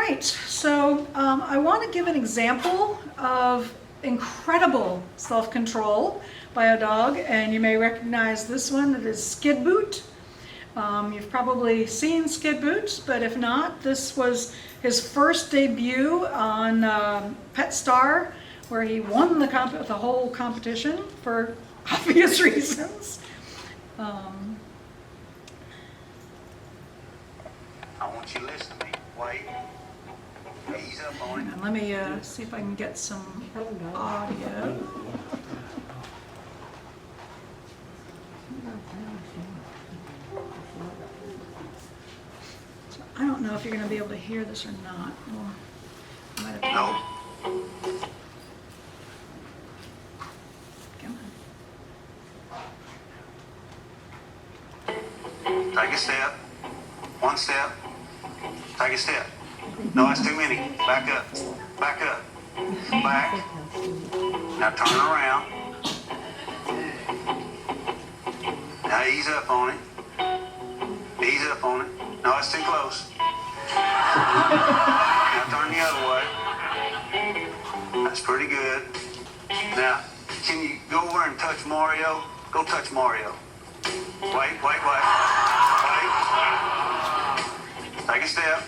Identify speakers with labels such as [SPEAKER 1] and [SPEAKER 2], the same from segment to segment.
[SPEAKER 1] right, so I want to give an example of incredible self-control by a dog, and you may recognize this one. It is Skid Boot. You've probably seen Skid Boot, but if not, this was his first debut on PetStar, where he won the whole competition for obvious reasons.
[SPEAKER 2] I want you to listen to me. Wait. Ease up on it.
[SPEAKER 1] And let me see if I can get some audio. So I don't know if you're going to be able to hear this or not. Well, I might have
[SPEAKER 2] No.
[SPEAKER 1] Come on.
[SPEAKER 2] Take a step. One step. Take a step. No, that's too many. Back up. Back up. Back. Now turn around. Now ease up on it. Ease up on it. No, that's too close. Now turn the other way. That's pretty good. Now, can you go over and touch Mario? Go touch Mario. Wait. Wait. Take a step.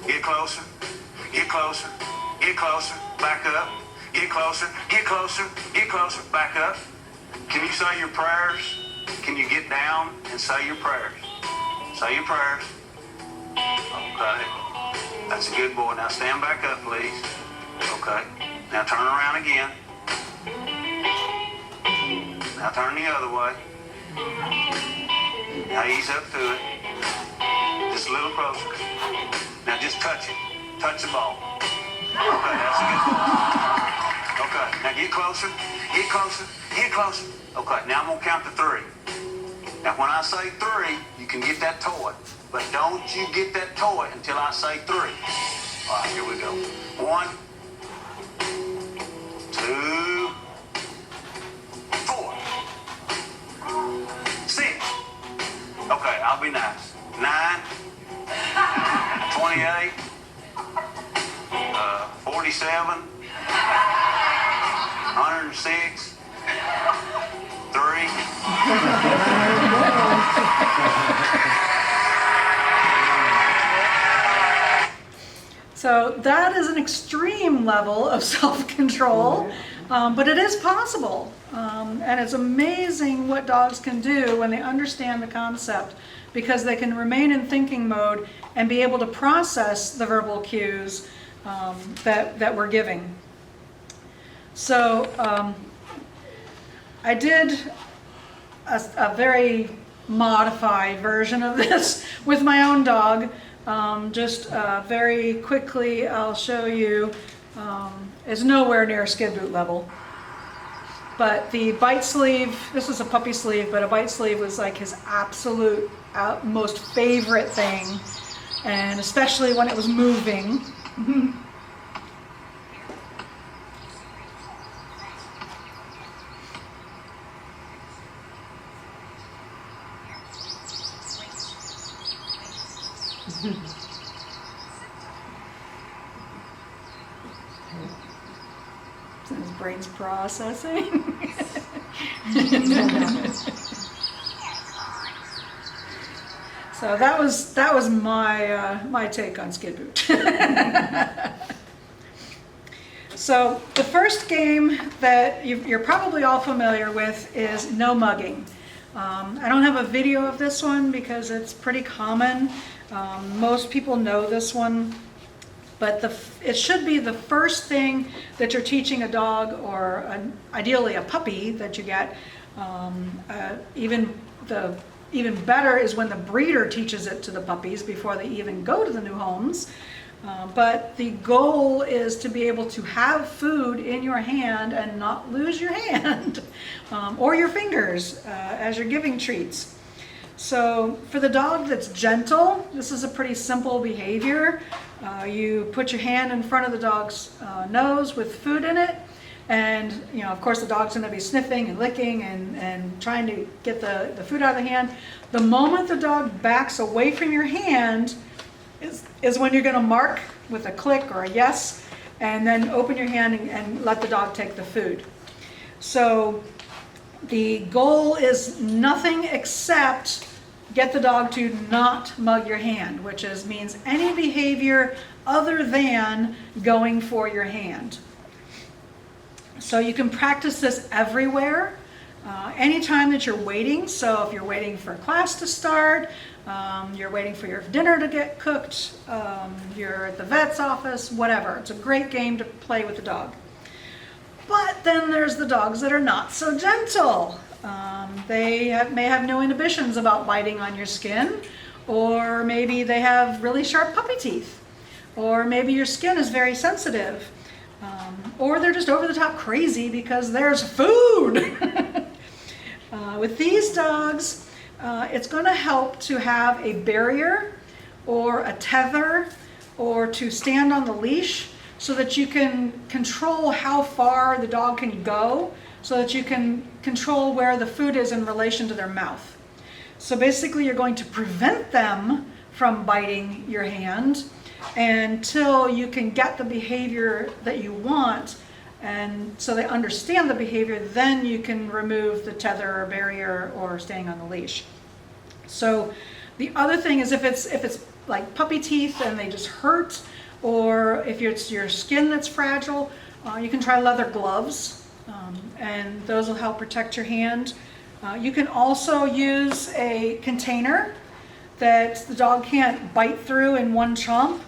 [SPEAKER 2] Get closer. Get closer. Get closer. Back up. Get closer. Get closer. Get closer. Back up. Can you say your prayers? Can you get down and say your prayers? Say your prayers. Okay. That's a good boy. Now stand back up, please. Okay. Now turn around again. Now turn the other way. Now ease up to it. Just a little closer. Now just touch it. Touch the ball. Okay, that's a good ball. Okay, now get closer. Get closer. Get closer. Okay, now I'm going to count to 3. Now when I say 3, you can get that toy. But don't you get that toy until I say 3. All right, here we go. 1, 2, 4, 6. Okay, I'll be nice. 9, 28, 47, 106, 3.
[SPEAKER 1] So that is an extreme level of self-control, but it is possible. And it's amazing what dogs can do when they understand the concept, because they can remain in thinking mode and be able to process the verbal cues that we're giving. So I did a very modified version of this with my own dog. Just very quickly, I'll show you. It's nowhere near Skid Boot level. But the bite sleeve, this is a puppy sleeve, but a bite sleeve was like his absolute most favorite thing. And especially when it was moving. His brain's processing. So that was my take on Skid Boot. So the first game that you're probably all familiar with is No Mugging. I don't have a video of this one because it's pretty common. Most people know this one, but it should be the first thing that you're teaching a dog, or ideally a puppy that you get. Even better is when the breeder teaches it to the puppies before they even go to the new homes. But the goal is to be able to have food in your hand and not lose your hand or your fingers as you're giving treats. So for the dog that's gentle, this is a pretty simple behavior. You put your hand in front of the dog's nose with food in it, and of course the dog's going to be sniffing and licking and trying to get the food out of the hand. The moment the dog backs away from your hand, is when you're going to mark with a click or a yes, and then open your hand and let the dog take the food. So the goal is nothing except get the dog to not mug your hand, which means any behavior other than going for your hand. So you can practice this everywhere, anytime that you're waiting. So if you're waiting for class to start, you're waiting for your dinner to get cooked, you're at the vet's office, whatever. It's a great game to play with the dog. But then there's the dogs that are not so gentle. They may have no inhibitions about biting on your skin, or maybe they have really sharp puppy teeth, or maybe your skin is very sensitive, or they're just over the top crazy because there's food. With these dogs, it's going to help to have a barrier or a tether or to stand on the leash so that you can control how far the dog can go, so that you can control where the food is in relation to their mouth. So basically you're going to prevent them from biting your hand until you can get the behavior that you want, and so they understand the behavior, then you can remove the tether or barrier or staying on the leash. So the other thing is if it's like puppy teeth and they just hurt, or if it's your skin that's fragile, you can try leather gloves, and those will help protect your hand. You can also use a container that the dog can't bite through in one chomp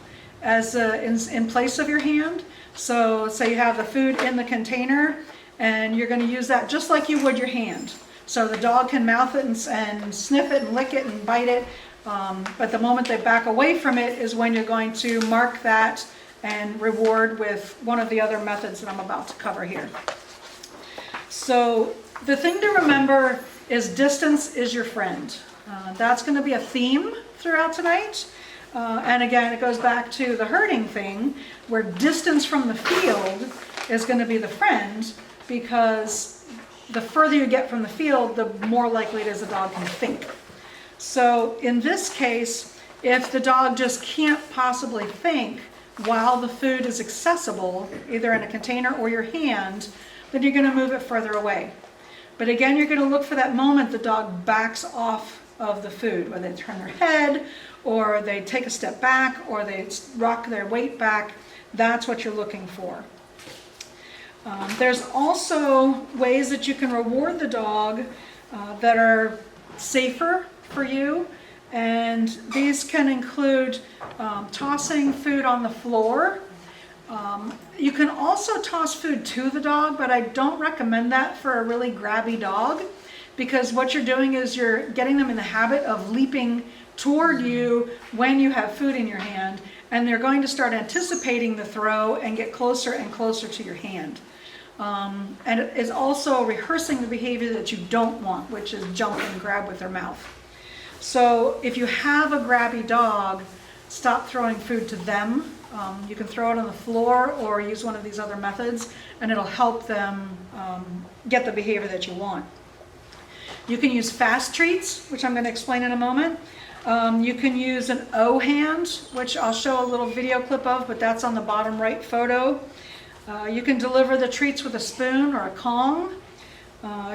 [SPEAKER 1] as in place of your hand. So say you have the food in the container and you're going to use that just like you would your hand. So the dog can mouth it and sniff it and lick it and bite it. But the moment they back away from it is when you're going to mark that and reward with one of the other methods that I'm about to cover here. So the thing to remember is distance is your friend. That's going to be a theme throughout tonight. And again, it goes back to the herding thing, where distance from the field is going to be the friend, because the further you get from the field, the more likely it is the dog can think. So in this case, if the dog just can't possibly think while the food is accessible, either in a container or your hand, then you're going to move it further away. But again, you're going to look for that moment the dog backs off of the food, whether they turn their head, or they take a step back, or they rock their weight back. That's what you're looking for. There's also ways that you can reward the dog that are safer for you, and these can include tossing food on the floor. You can also toss food to the dog, but I don't recommend that for a really grabby dog, because what you're doing is you're getting them in the habit of leaping toward you when you have food in your hand, and they're going to start anticipating the throw and get closer and closer to your hand. And it is also rehearsing the behavior that you don't want, which is jump and grab with their mouth. So if you have a grabby dog, stop throwing food to them. You can throw it on the floor or use one of these other methods, and it'll help them get the behavior that you want. You can use fast treats, which I'm going to explain in a moment. You can use an O hand, which I'll show a little video clip of, but that's on the bottom right photo. You can deliver the treats with a spoon or a Kong.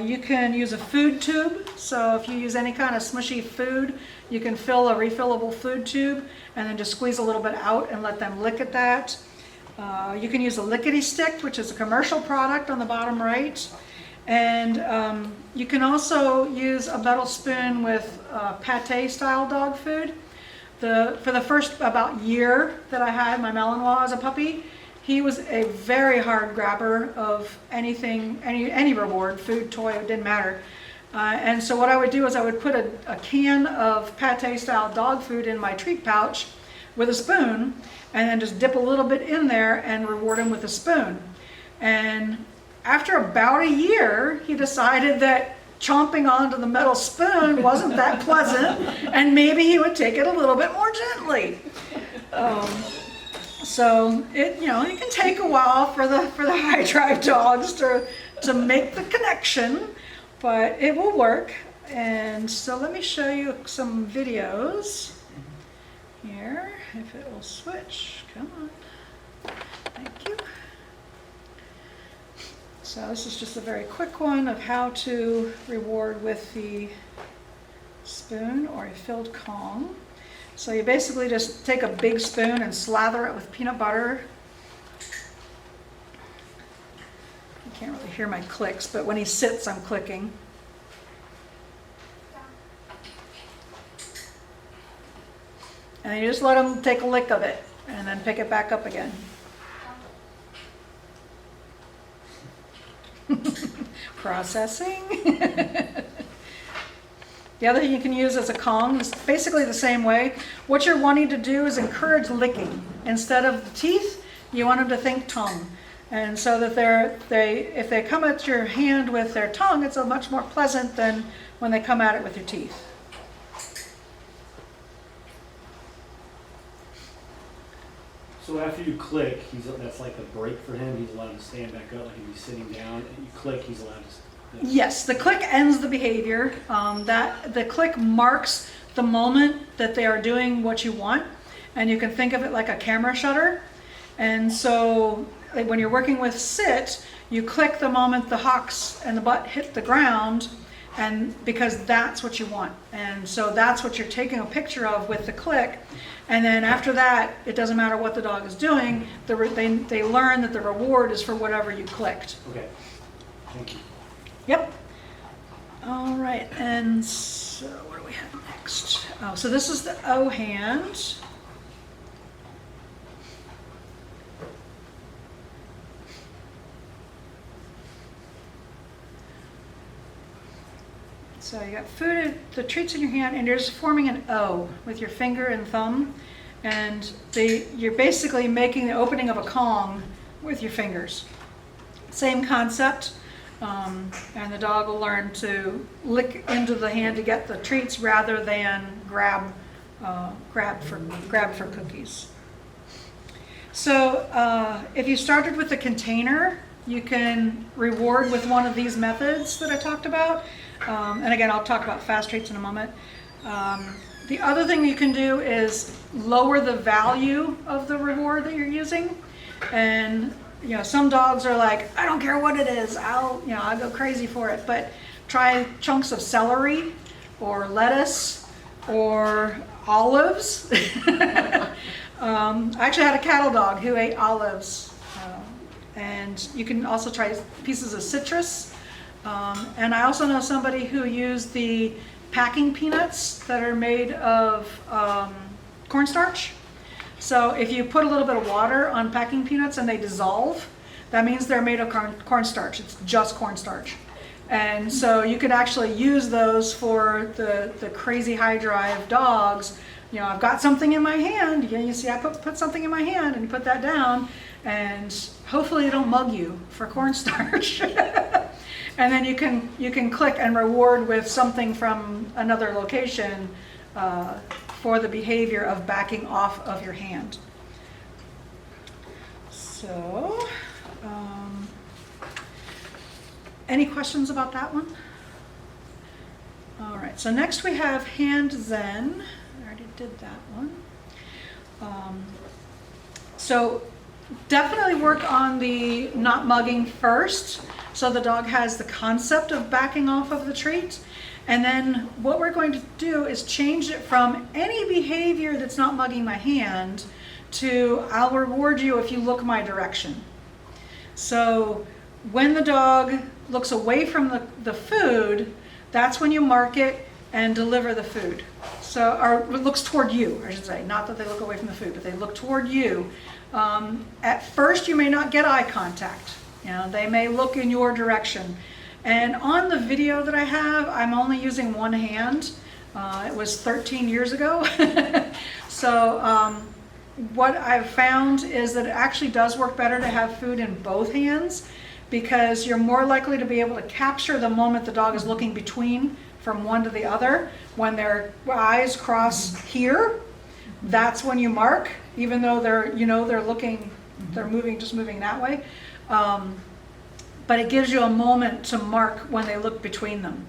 [SPEAKER 1] You can use a food tube. So if you use any kind of smushy food, you can fill a refillable food tube and then just squeeze a little bit out and let them lick at that. You can use a lickety stick, which is a commercial product on the bottom right. And you can also use a metal spoon with pate style dog food. For the first about year that I had my Malinois as a puppy, he was a very hard grabber of anything, any reward, food, toy, it didn't matter. And so what I would do is I would put a can of pate style dog food in my treat pouch with a spoon, and then just dip a little bit in there and reward him with a spoon. And after about a year, he decided that chomping onto the metal spoon wasn't that pleasant, and maybe he would take it a little bit more gently. So it can take a while for the high drive dogs to make the connection, but it will work. And so let me show you some videos here. if it will switch. Come on. Thank you. So this is just a very quick one of how to reward with the spoon or a filled Kong. So you basically just take a big spoon and slather it with peanut butter. You can't really hear my clicks, but when he sits, I'm clicking. And then you just let him take a lick of it and then pick it back up again. Processing. The other thing you can use as a Kong is basically the same way. What you're wanting to do is encourage licking. Instead of the teeth, you want them to think tongue. And so that if they come at your hand with their tongue, it's a much more pleasant than when they come at it with your teeth.
[SPEAKER 3] So after you click, that's like a break for him. He's allowed to stand back up, like if he's sitting down, and you click, he's allowed to.
[SPEAKER 1] Yes, the click ends the behavior. The click marks the moment that they are doing what you want, and you can think of it like a camera shutter. And so like when you're working with sit, you click the moment the hocks and the butt hit the ground, and because that's what you want. And so that's what you're taking a picture of with the click. And then after that, it doesn't matter what the dog is doing, they learn that the reward is for whatever you clicked.
[SPEAKER 3] Okay, thank you.
[SPEAKER 1] Yep. All right, and so what do we have next? Oh, so this is the O hand. So you got food, the treats in your hand, and you're just forming an O with your finger and thumb. And you're basically making the opening of a Kong with your fingers. Same concept. And the dog will learn to lick into the hand to get the treats rather than grab for cookies. So if you started with the container, you can reward with one of these methods that I talked about. And again, I'll talk about fast treats in a moment. The other thing you can do is lower the value of the reward that you're using. And some dogs are like, I don't care what it is, I'll go crazy for it. But try chunks of celery or lettuce or olives. I actually had a cattle dog who ate olives. And you can also try pieces of citrus. And I also know somebody who used the packing peanuts that are made of cornstarch. So if you put a little bit of water on packing peanuts and they dissolve, that means they're made of cornstarch. It's just cornstarch. And so you could actually use those for the crazy high drive dogs. I've got something in my hand. You see, I put something in my hand, and you put that down, and hopefully they don't mug you for cornstarch. And then you can click and reward with something from another location for the behavior of backing off of your hand. So, any questions about that one? All right, so next we have Hand Zen. I already did that one. So definitely work on the not mugging first, so the dog has the concept of backing off of the treat. And then what we're going to do is change it from any behavior that's not mugging my hand to I'll reward you if you look my direction. So when the dog looks away from the food, that's when you mark it and deliver the food. So, or looks toward you, I should say. Not that they look away from the food, but they look toward you. At first, you may not get eye contact. They may look in your direction. And on the video that I have, I'm only using one hand. It was 13 years ago. So what I've found is that it actually does work better to have food in both hands, because you're more likely to be able to capture the moment the dog is looking between from one to the other. When their eyes cross here, that's when you mark, even though they're looking, they're just moving that way. But it gives you a moment to mark when they look between them.